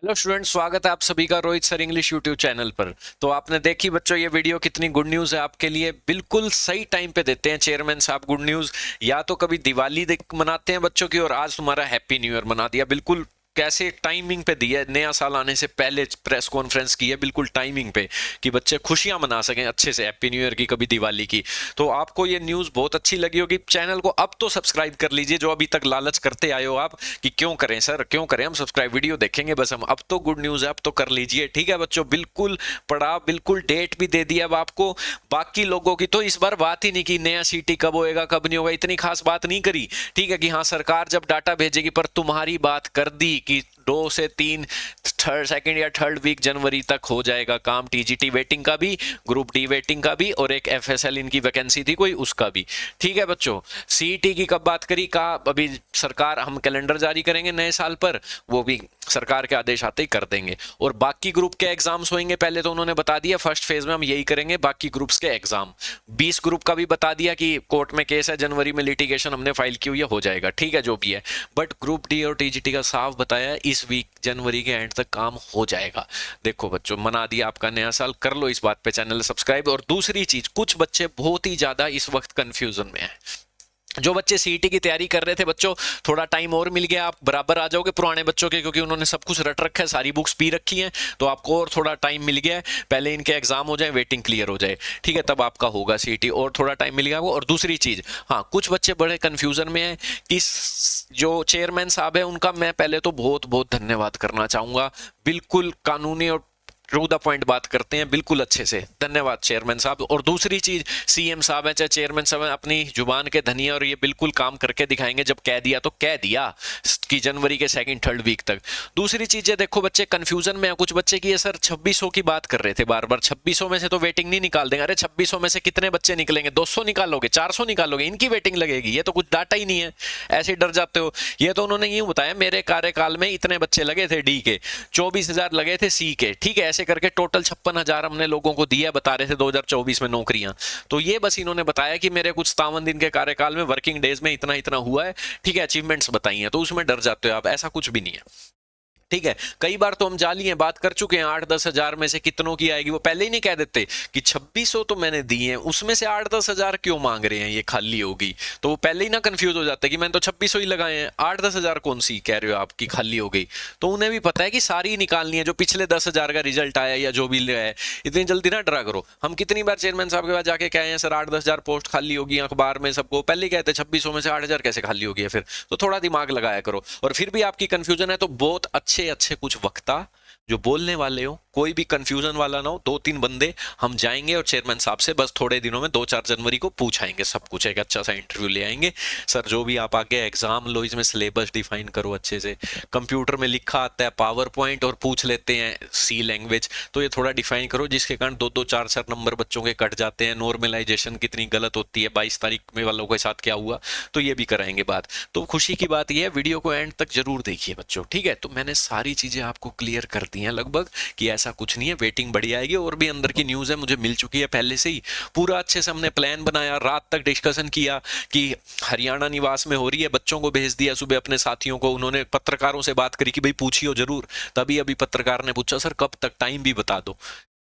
Hello student, स्वागत है आप सभी का Rohit sir English YouTube channel पर। तो आपने देखी बच्चों ये वीडियो, कितनी गुड न्यूज़ है आपके लिए। बिल्कुल सही टाइम पे देते हैं चेयरमैन साहब गुड न्यूज़। या तो कभी दिवाली मनाते हैं बच्चों की, और आज तुम्हारा हैप्पी न्यू ईयर मना दिया। बिल्कुल कैसे टाइमिंग पे दी है, नया साल आने से पहले प्रेस कॉन्फ्रेंस की है बिल्कुल टाइमिंग पे, कि बच्चे खुशियां मना सकें अच्छे से, हैप्पी न्यू ईयर की, कभी दिवाली की। तो आपको ये न्यूज़ बहुत अच्छी लगी होगी। चैनल को अब तो सब्सक्राइब कर लीजिए, जो अभी तक लालच करते आए हो आप कि क्यों करें सर, क्यों करें, हम सब्सक्राइब वीडियो देखेंगे बस हम। अब तो गुड न्यूज़ है, अब तो कर लीजिए। ठीक है बच्चों, बिल्कुल पढ़ा, बिल्कुल डेट भी दे दिया अब आपको। बाकी लोगों की तो इस बार बात ही नहीं की, नया सीटी कब होएगा कब नहीं होगा, इतनी खास बात नहीं करी। ठीक है कि हाँ सरकार जब डाटा भेजेगी, पर तुम्हारी बात कर दी कि 2 से 3 थर्ड सेकंड या थर्ड वीक जनवरी तक हो जाएगा काम। टीजीटी वेटिंग का भी, ग्रुप डी वेटिंग का भी, और एक एफएसएल इनकी वैकेंसी थी कोई, उसका भी। ठीक है बच्चों, सीईटी की कब बात करी, का अभी सरकार, हम कैलेंडर जारी करेंगे नए साल पर, वो भी सरकार के आदेश आते ही कर देंगे। और बाकी ग्रुप के एग्जाम्स होंगे, पहले तो उन्होंने बता दिया फर्स्ट फेज में हम यही करेंगे, बाकी ग्रुप्स के एग्जाम 20 ग्रुप का भी बता दिया कि कोर्ट में केस है, जनवरी में लिटिगेशन हमने फाइल की हुई है, हो जाएगा। ठीक है जो भी है, बट ग्रुप डी और टीजीटी का साफ बताया इस वीक जनवरी के एंड तक काम हो जाएगा। देखो बच्चों, मना दिया आपका नया साल, कर लो इस बात पे चैनल सब्सक्राइब। और दूसरी चीज, कुछ बच्चे बहुत ही ज्यादा इस वक्त कंफ्यूजन में है। जो बच्चे सीईटी की तैयारी कर रहे थे बच्चों, थोड़ा टाइम और मिल गया, आप बराबर आ जाओगे पुराने बच्चों के, क्योंकि उन्होंने सब कुछ रट रखा है, सारी बुक्स पी रखी हैं। तो आपको और थोड़ा टाइम मिल गया है, पहले इनके एग्जाम हो जाए, वेटिंग क्लियर हो जाए, ठीक है, तब आपका होगा सीईटी, और थोड़ा टाइम मिल गया वो। और दूसरी चीज, हाँ कुछ बच्चे बड़े कंफ्यूजन में हैं कि जो चेयरमैन साहब है उनका मैं पहले तो बहुत बहुत धन्यवाद करना चाहूंगा। बिल्कुल कानूनी और टू द पॉइंट बात करते हैं बिल्कुल अच्छे से, धन्यवाद चेयरमैन साहब। और दूसरी चीज, सीएम साहब है चाहे चेयरमैन साहब है, अपनी जुबान के धनी है, और ये बिल्कुल काम करके दिखाएंगे। जब कह दिया तो कह दिया कि जनवरी के सेकंड थर्ड वीक तक। दूसरी चीज है, देखो बच्चे कंफ्यूजन में है कुछ बच्चे की, ये सर 2600 की बात कर रहे थे बार बार, 2600 में से तो वेटिंग नहीं निकाल देंगे। अरे 2600 में से कितने बच्चे निकलेंगे, 200 निकालोगे, 400 निकालोगे, इनकी वेटिंग लगेगी, ये तो कुछ डाटा ही नहीं है, ऐसे डर जाते हो। ये तो उन्होंने यूं बताया, मेरे कार्यकाल में इतने बच्चे लगे थे डी के, 24,000 लगे थे सी के, ठीक है, ऐसे करके टोटल 56,000 हमने लोगों को दिया, बता रहे थे 2024 में नौकरियां। तो ये बस इन्होंने बताया कि मेरे कुछ 57 दिन के कार्यकाल में वर्किंग डेज में इतना इतना हुआ है, ठीक है, अचीवमेंट्स बताई हैं, तो उसमें डर जाते हो आप, ऐसा कुछ भी नहीं है। ठीक है, कई बार तो हम जाली हैं, बात कर चुके हैं, 8-10 हजार में से कितनों की आएगी, वो पहले ही नहीं कह देते कि 2600 तो मैंने दी है, उसमें से 8-10 हजार क्यों मांग रहे हैं, ये खाली होगी। तो वो पहले ही ना कंफ्यूज हो जाते हैं कि मैंने तो 2600 ही लगाए हैं, 8-10 हजार कौन सी कह रहे हो आपकी खाली हो गई। तो उन्हें भी पता है कि सारी निकालनी है, जो पिछले 10 हजार का रिजल्ट आया या जो भी है। इतनी जल्दी ना डरा करो। हम कितनी बार चेयरमैन साहब के पास जाके कहे हैं, सर 8-10 हजार पोस्ट खाली होगी, अखबार में सबको पहले ही कहते हैं 2600 में से 8 हजार कैसे खाली होगी है फिर। तो थोड़ा दिमाग लगाया करो। और फिर भी आपकी कंफ्यूजन है तो बहुत अच्छे अच्छे कुछ वक्ता जो बोलने वाले हो, कोई भी कंफ्यूजन वाला ना हो, 2-3 बंदे हम जाएंगे और चेयरमैन साहब से बस थोड़े दिनों में 2-4 जनवरी को पूछाएंगे सब कुछ, एक अच्छा सा इंटरव्यू ले आएंगे। सर जो भी आप आगे एग्जाम लो, इसमें सिलेबस डिफाइन करो अच्छे से, कंप्यूटर में लिखा आता है पावर पॉइंट और पूछ लेते हैं सी लैंग्वेज, तो ये थोड़ा डिफाइन करो, जिसके कारण 2-2 4-4 नंबर बच्चों के कट जाते हैं। नॉर्मलाइजेशन कितनी गलत होती है, 22 तारीख में वालों के साथ क्या हुआ, तो ये भी कराएंगे बात। तो खुशी की बात यह है, वीडियो को एंड तक जरूर देखिए बच्चों, ठीक है। तो मैंने सारी चीजें आपको क्लियर कर दी हैं लगभग, कि ऐसा कुछ नहीं है, वेटिंग बढ़ी आएगी। और भी अंदर की न्यूज़ है, मुझे मिल चुकी है पहले से ही, पूरा अच्छे से हमने प्लान बनाया, रात तक डिस्कशन किया कि हरियाणा निवास में हो रही है, बच्चों को भेज दिया सुबह अपने साथियों को, उन्होंने पत्रकारों से बात करी कि भाई पूछियो जरूर। तभी अभी पत्रकार ने पूछा सर कब तक, टाइम भी बता दो।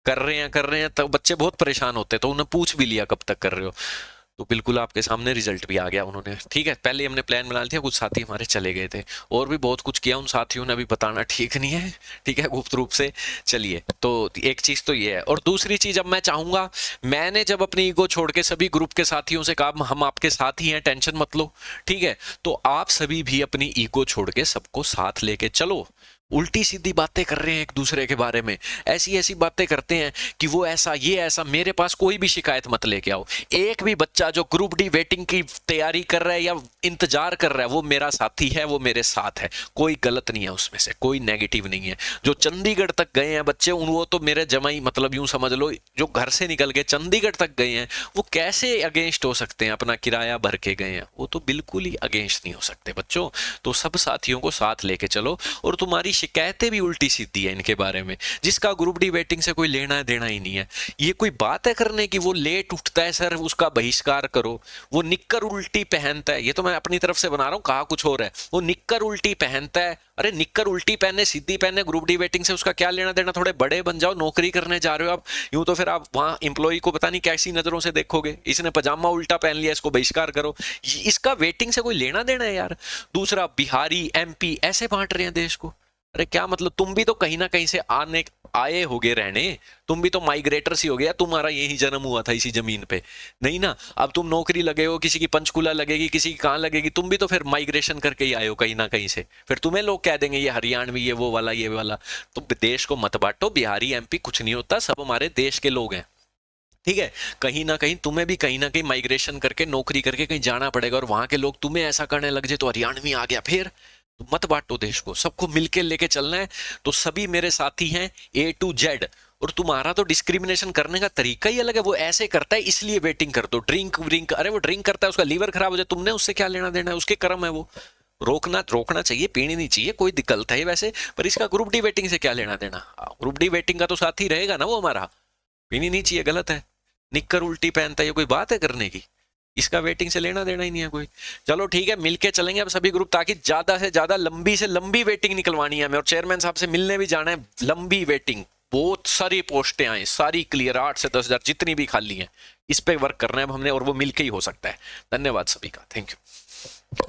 कर रहे हैं, तो बच्चे बहुत परेशान होते, तो उन्हें पूछ भी लिया कब तक कर रहे हो। तो बिल्कुल आपके सामने रिजल्ट भी आ गया उन्होंने, ठीक है। पहले हमने प्लान बना लिया, कुछ साथी हमारे चले गए थे, और भी बहुत कुछ किया, उन साथियों ने अभी बताना ठीक नहीं है, ठीक है, गुप्त रूप से। चलिए, तो एक चीज तो ये है। और दूसरी चीज, अब मैं चाहूंगा, मैंने जब अपनी ईगो छोड़ के सभी ग्रुप के साथियों से कहा हम आपके साथ ही हैं, टेंशन मत लो, ठीक है, तो आप सभी भी अपनी ईगो छोड़ के सबको साथ लेके चलो। उल्टी सीधी बातें कर रहे हैं एक दूसरे के बारे में, ऐसी ऐसी बातें करते हैं कि वो ऐसा ये ऐसा, मेरे पास कोई भी शिकायत मत लेके आओ। एक भी बच्चा जो ग्रुप डी वेटिंग की तैयारी कर रहा है या इंतजार कर रहा है, वो मेरा साथी है, वो मेरे साथ है, कोई गलत नहीं है उसमें से, कोई नेगेटिव नहीं है। जो चंडीगढ़ तक गए हैं बच्चे, उन वो तो मेरे जमाई, मतलब यूं समझ लो, जो घर से निकल के चंडीगढ़ तक गए हैं, वो कैसे अगेंस्ट हो सकते हैं, अपना किराया भर के गए हैं, वो तो बिल्कुल ही अगेंस्ट नहीं हो सकते बच्चों। तो सब साथियों को साथ लेके चलो, और तुम्हारी शिकायतें भी उल्टी सीधी है इनके बारे में, जिसका ग्रुप डी वेटिंग से कोई लेना देना ही नहीं है। ये कोई बात है करने की? वो लेट उठता है सर, उसका बहिष्कार करो। वो निक्कर उल्टी पहनता है, ये तो मैं अपनी तरफ से बना रहा हूँ, कहा कुछ और है। वो निक्कर उल्टी पहनता है, अरे निक्कर उल्टी पहने सीधी पहने, ग्रुप डी वेटिंग से उसका क्या लेना देना? थोड़े बड़े बन जाओ, नौकरी करने जा रहे हो आप, यूं तो फिर आप वहां एम्प्लॉय को पता नहीं कैसी नजरों से देखोगे। इसने पजामा उल्टा पहन लिया, इसको बहिष्कार करो। इसका वेटिंग से कोई लेना देना है यार। दूसरा, बिहारी एमपी ऐसे बांट रहे हैं देश को। अरे क्या मतलब, तुम भी तो कहीं ना कहीं से आए होगे रहने, तुम भी तो माइग्रेटर्स ही हो गया, तुम्हारा यही जन्म हुआ था इसी जमीन पे, नहीं ना? अब तुम नौकरी लगे हो, किसी की पंचकुला लगेगी, किसी की कहाँ लगेगी, तुम भी तो फिर माइग्रेशन करके ही आए हो कहीं ना कहीं से। फिर तुम्हें लोग कह देंगे ये हरियाणवी, ये वो वाला, ये वाला। तो देश को मत बांटो, बिहारी एमपी कुछ नहीं होता, सब हमारे देश के लोग हैं, ठीक है? कहीं ना कहीं तुम्हें भी कहीं ना कहीं माइग्रेशन करके नौकरी करके कहीं जाना पड़ेगा, और वहां के लोग तुम्हें ऐसा करने लग जाए तो हरियाणवी आ गया, फिर तो मत बांटो देश को, सबको मिलके लेके चलना है। तो सभी मेरे साथी हैं A to Z, और तुम्हारा तो डिस्क्रिमिनेशन करने का तरीका ही अलग है। वो ऐसे करता है इसलिए वेटिंग कर दो, ड्रिंक व्रिंक, अरे वो ड्रिंक करता है, उसका लीवर खराब हो जाए, तुमने उससे क्या लेना देना है? उसके कर्म है वो। रोकना चाहिए, पीनी नहीं चाहिए, कोई दिक्कत है वैसे, पर इसका ग्रुप डी वेटिंग से क्या लेना देना? ग्रुप डी वेटिंग का तो साथी रहेगा ना वो हमारा। पीनी नहीं चाहिए, गलत है। निक्कर उल्टी पहनता है, ये कोई बात है करने की? इसका वेटिंग से लेना देना ही नहीं है कोई। चलो ठीक है, मिलके चलेंगे अब सभी ग्रुप, ताकि ज्यादा से ज्यादा लंबी से लंबी वेटिंग निकलवानी है हमें, और चेयरमैन साहब से मिलने भी जाना है। लंबी वेटिंग, बहुत सारी पोस्टें आए, सारी क्लियर, 8 से 10 हजार जितनी भी खाली हैं, इस पे वर्क करना है अब हमने, और वो मिलके ही हो सकता है। धन्यवाद सभी का, थैंक यू।